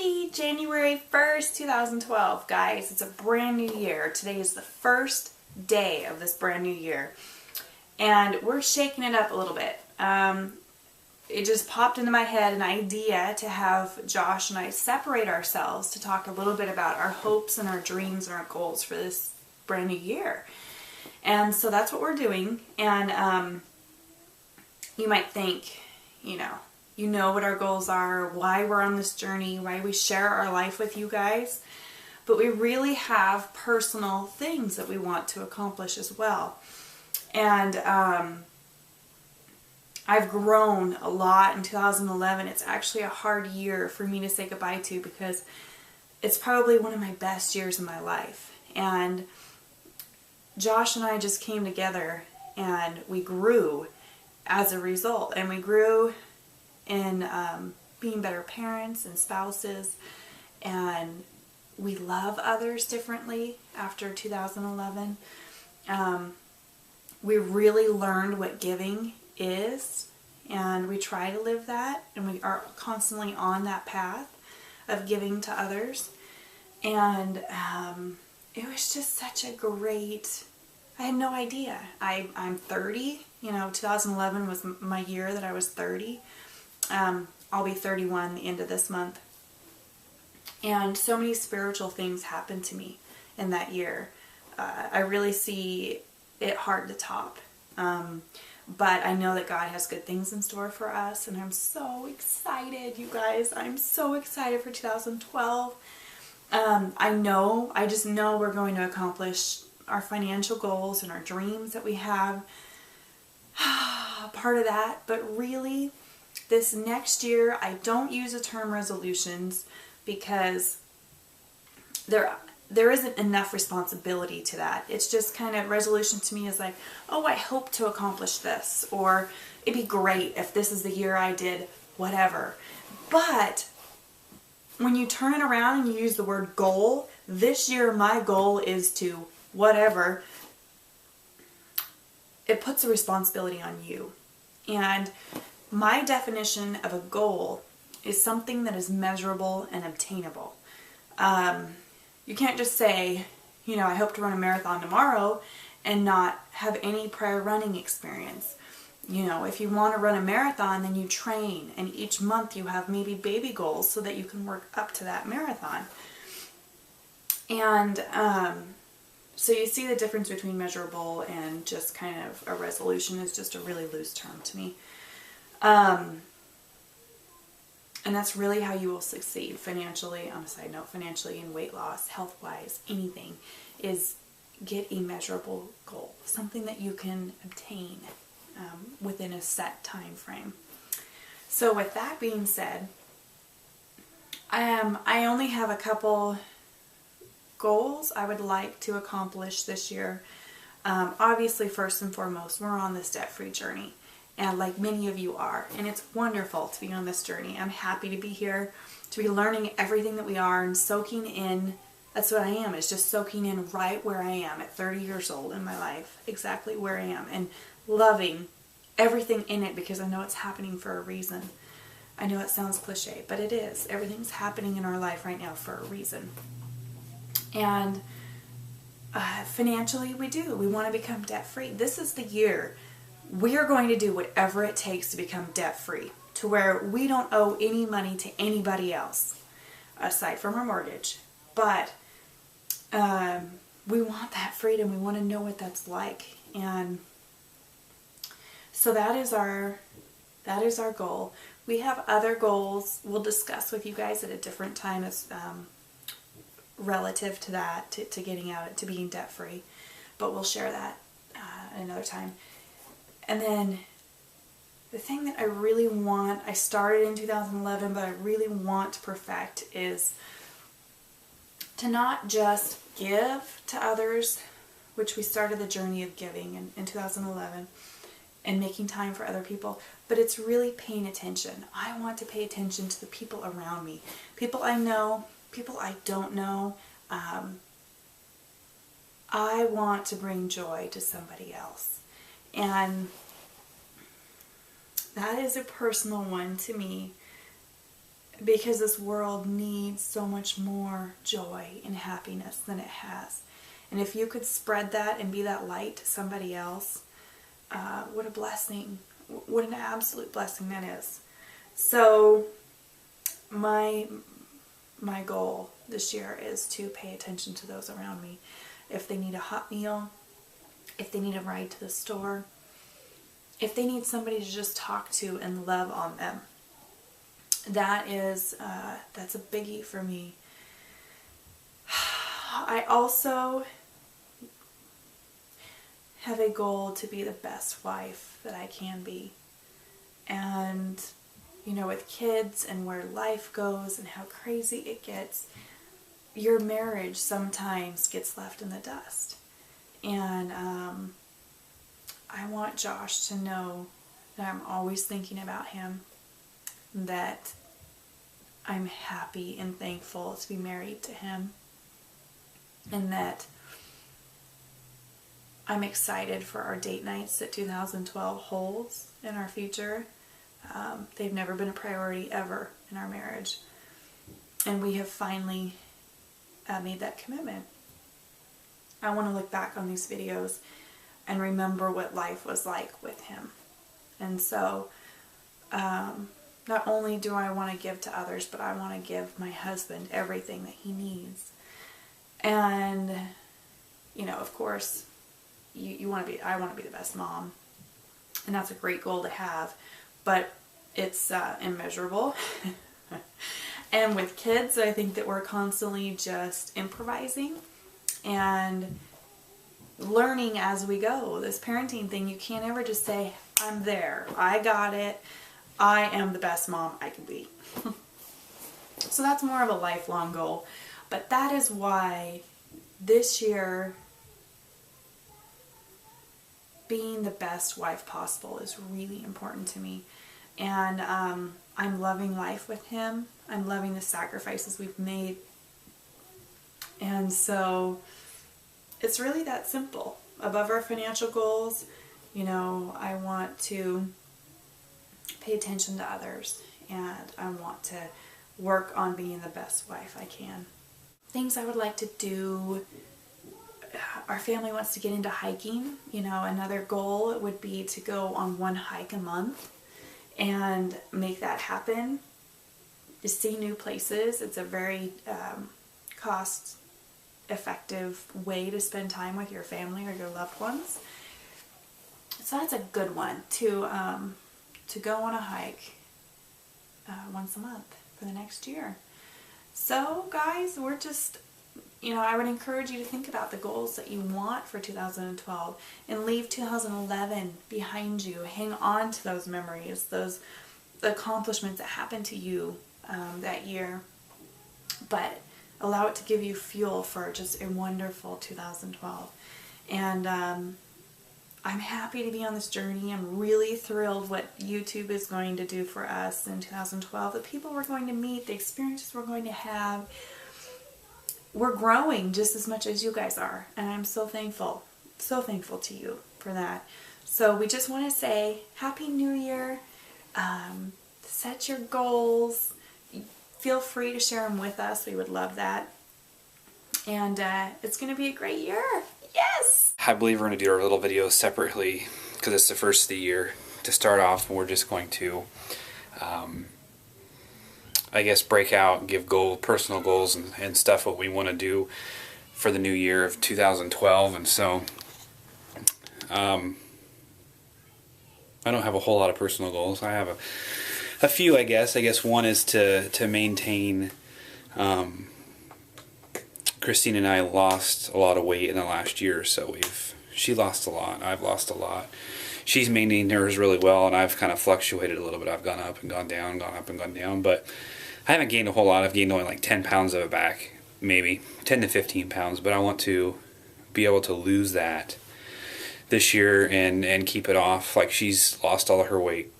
Happy January 1st, 2012, guys. It's a brand new year. Today is the first day of this brand new year. And we're shaking it up a little bit. It just popped into my head an idea to have Josh and I separate ourselves to talk a little bit about our hopes and our dreams and our goals for this brand new year. And so that's what we're doing. And you might think, you know what our goals are, why we're on this journey, why we share our life with you guys. But we really have personal things that we want to accomplish as well. And I've grown a lot in 2011. It's actually a hard year for me to say goodbye to because it's probably one of my best years in my life. And Josh and I just came together and we grew as a result. And we grew in being better parents and spouses, and we love others differently after 2011. We really learned what giving is, and we try to live that, and we are constantly on that path of giving to others. And it was just such a great, I had no idea. I'm 30, 2011 was my year that I was 30. I'll be 31 the end of this month. And so many spiritual things happened to me in that year. I really see it hard to top. But I know that God has good things in store for us, and I'm so excited, you guys. I'm so excited for 2012. I just know we're going to accomplish our financial goals and our dreams that we have. Part of that, but really, this next year, I don't use the term resolutions because there isn't enough responsibility to that. It's just kind of, resolution to me is like, oh, I hope to accomplish this, or it'd be great if this is the year I did whatever. But when you turn it around and you use the word goal, this year my goal is to whatever, it puts a responsibility on you. And my definition of a goal is something that is measurable and obtainable. You can't just say, I hope to run a marathon tomorrow and not have any prior running experience. If you want to run a marathon, then you train, and each month you have maybe baby goals so that you can work up to that marathon. And so you see the difference between measurable and just kind of a resolution is just a really loose term to me. And that's really how you will succeed financially. On a side note, financially and weight loss, health-wise, anything, is get a measurable goal, something that you can obtain within a set time frame. So with that being said, I only have a couple goals I would like to accomplish this year. Obviously, first and foremost, we're on this debt-free journey. And like many of you are. And it's wonderful to be on this journey. I'm happy to be here, to be learning everything that we are and soaking in. That's what I am. It's just soaking in right where I am at 30 years old in my life. Exactly where I am. And loving everything in it because I know it's happening for a reason. I know it sounds cliche, but it is. Everything's happening in our life right now for a reason. And financially, we do. We want to become debt-free. This is the year. We are going to do whatever it takes to become debt-free, to where we don't owe any money to anybody else, aside from our mortgage. But we want that freedom. We want to know what that's like. And so that is our goal. We have other goals we'll discuss with you guys at a different time as relative to that, to getting out, to being debt-free. But we'll share that at another time. And then the thing that I really want, I started in 2011, but I really want to perfect is to not just give to others, which we started the journey of giving in 2011 and making time for other people, but it's really paying attention. I want to pay attention to the people around me, people I know, people I don't know. I want to bring joy to somebody else. And that is a personal one to me. because this world needs so much more joy and happiness than it has. And if you could spread that and be that light to somebody else, what a blessing. What an absolute blessing that is. So my goal this year is to pay attention to those around me. If they need a hot meal, if they need a ride to the store, if they need somebody to just talk to and love on them. That's a biggie for me. I also have a goal to be the best wife that I can be. And, you know, with kids and where life goes and how crazy it gets, your marriage sometimes gets left in the dust. And I want Josh to know that I'm always thinking about him, that I'm happy and thankful to be married to him, and that I'm excited for our date nights that 2012 holds in our future. They've never been a priority ever in our marriage. And we have finally made that commitment. I want to look back on these videos and remember what life was like with him. And so, not only do I want to give to others, but I want to give my husband everything that he needs. And, you know, of course, I want to be the best mom. And that's a great goal to have. But it's immeasurable. And with kids, I think that we're constantly just improvising and learning as we go. This parenting thing, you can't ever just say, I'm there, I got it, I am the best mom I can be. So that's more of a lifelong goal. But that is why this year, being the best wife possible is really important to me. And I'm loving life with him. I'm loving the sacrifices we've made. And so it's really that simple. Above our financial goals, you know, I want to pay attention to others, and I want to work on being the best wife I can. Things I would like to do. Our family wants to get into hiking. You know, another goal would be to go on one hike a month and make that happen. To see new places. It's a very cost-effective way to spend time with your family or your loved ones. So that's a good one, to go on a hike once a month for the next year. So guys, we're just, you know, I would encourage you to think about the goals that you want for 2012 and leave 2011 behind you. Hang on to those memories, those accomplishments that happened to you that year, but allow it to give you fuel for just a wonderful 2012. And I'm happy to be on this journey. I'm really thrilled what YouTube is going to do for us in 2012, the people we're going to meet, the experiences we're going to have. We're growing just as much as you guys are, and I'm so thankful to you for that. So we just want to say Happy New Year. Set your goals. Feel free to share them with us. We would love that. And it's going to be a great year. Yes! I believe we're going to do our little videos separately because it's the first of the year. To start off, we're just going to, I guess, break out, give personal goals and stuff, what we want to do for the new year of 2012. And so, I don't have a whole lot of personal goals. I have a few, I guess. I guess one is to maintain. Christine and I lost a lot of weight in the last year or so. She lost a lot. I've lost a lot. She's maintained hers really well, and I've kind of fluctuated a little bit. I've gone up and gone down, gone up and gone down, but I haven't gained a whole lot. I've gained only like 10 pounds of it back, maybe 10 to 15 pounds, but I want to be able to lose that this year and keep it off. Like, she's lost all of her weight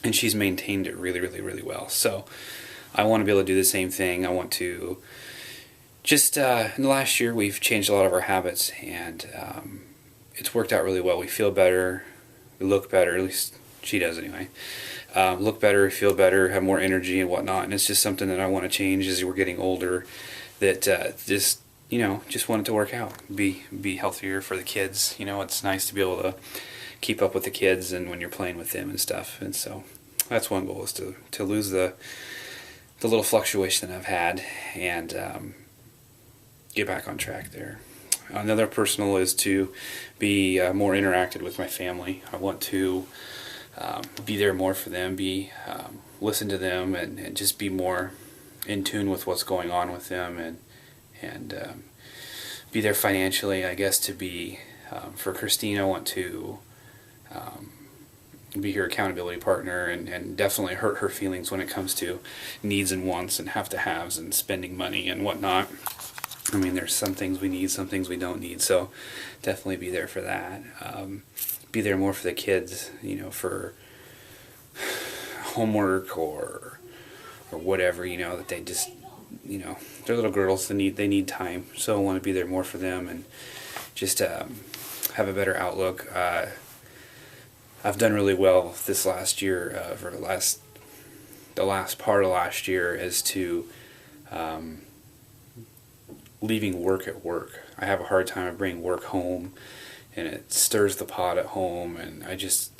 and she's maintained it really, really, really well. So I want to be able to do the same thing. I want to just, in the last year, we've changed a lot of our habits, and it's worked out really well. We feel better, we look better, at least she does anyway. look better, feel better, have more energy and whatnot. And it's just something that I want to change as we're getting older. That just want it to work out, be healthier for the kids. It's nice to be able to keep up with the kids and when you're playing with them and stuff. And so that's one goal, is to lose the little fluctuation that I've had and get back on track there. Another personal is to be more interacted with my family. I want to be there more for them, listen to them, and just be more in tune with what's going on with them, and be there financially, I guess, to be for Christine. I want to be her accountability partner and definitely hurt her feelings when it comes to needs and wants and have-to-haves and spending money and whatnot. I mean, there's some things we need, some things we don't need, so definitely be there for that. Be there more for the kids, for homework or whatever, that they just, they're little girls, they need time, so I want to be there more for them and just have a better outlook. I've done really well this last year, for the last part of last year, as to leaving work at work. I have a hard time of bringing work home, and it stirs the pot at home, and I just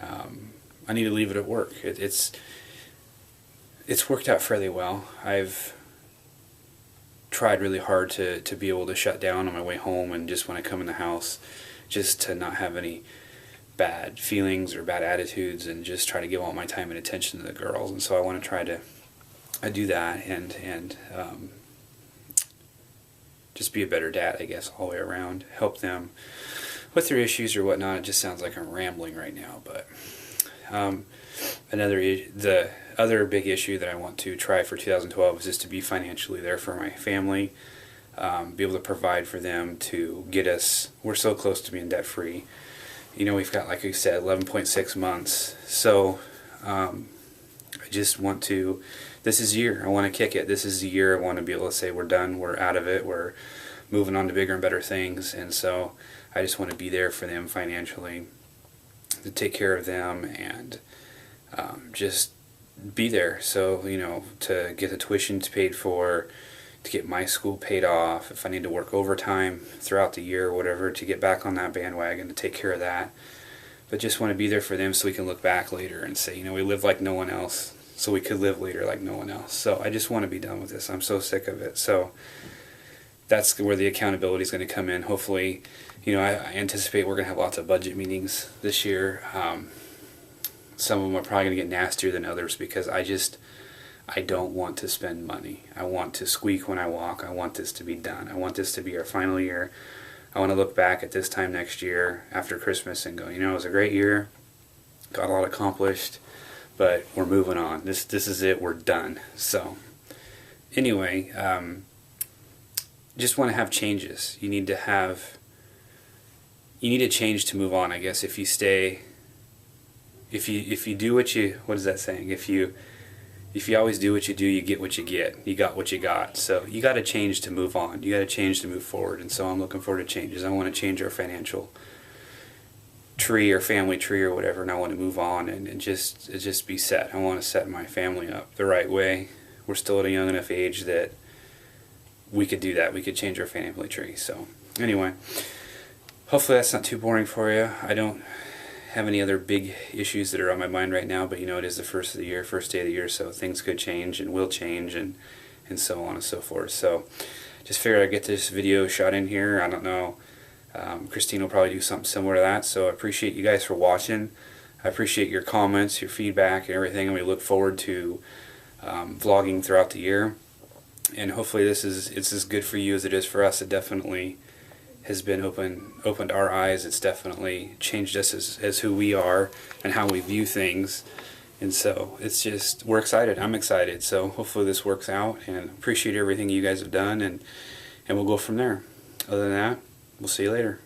I need to leave it at work. It's worked out fairly well. I've tried really hard to be able to shut down on my way home, and just when I come in the house, just to not have any bad feelings or bad attitudes, and just try to give all my time and attention to the girls. And so I want to try to do that and just be a better dad, I guess, all the way around. Help them with their issues or whatnot. It just sounds like I'm rambling right now, but the other big issue that I want to try for 2012 is just to be financially there for my family, be able to provide for them, to get us, we're so close to being debt free. We've got, like I said, 11.6 months, so I just want to, this is the year, I want to kick it. This is the year I want to be able to say we're done, we're out of it, we're moving on to bigger and better things. And so I just want to be there for them financially, to take care of them, and just be there. So, to get the tuition paid for, to get my school paid off, if I need to work overtime throughout the year or whatever, to get back on that bandwagon, to take care of that. But just want to be there for them so we can look back later and say, we lived like no one else, so we could live later like no one else. So I just want to be done with this. I'm so sick of it. So that's where the accountability is going to come in. Hopefully, I anticipate we're going to have lots of budget meetings this year. Some of them are probably going to get nastier than others, because I don't want to spend money. I want to squeak when I walk. I want this to be done. I want this to be our final year. I want to look back at this time next year after Christmas and go, it was a great year, got a lot accomplished, but we're moving on. This is it. We're done. So anyway, just want to have changes. You need to change to move on, I guess. If you stay, if you do what is that saying? If you always do what you do, you get what you get. You got what you got. So you got to change to move on. You got to change to move forward. And so I'm looking forward to changes. I want to change our financial tree or family tree or whatever, and I want to move on and just be set. I want to set my family up the right way. We're still at a young enough age that we could do that. We could change our family tree. So anyway, hopefully that's not too boring for you. I don't have any other big issues that are on my mind right now, but it is the first day of the year, so things could change and will change, and so on and so forth. So just figured I'd get this video shot in here. I don't know, Christine will probably do something similar to that, so I appreciate you guys for watching. I appreciate your comments, your feedback, and everything, and we look forward to vlogging throughout the year. And hopefully it's as good for you as it is for us. It definitely has been opened our eyes. It's definitely changed us as who we are and how we view things. And so it's just, we're excited. I'm excited. So hopefully this works out, and appreciate everything you guys have done, and we'll go from there. Other than that, we'll see you later.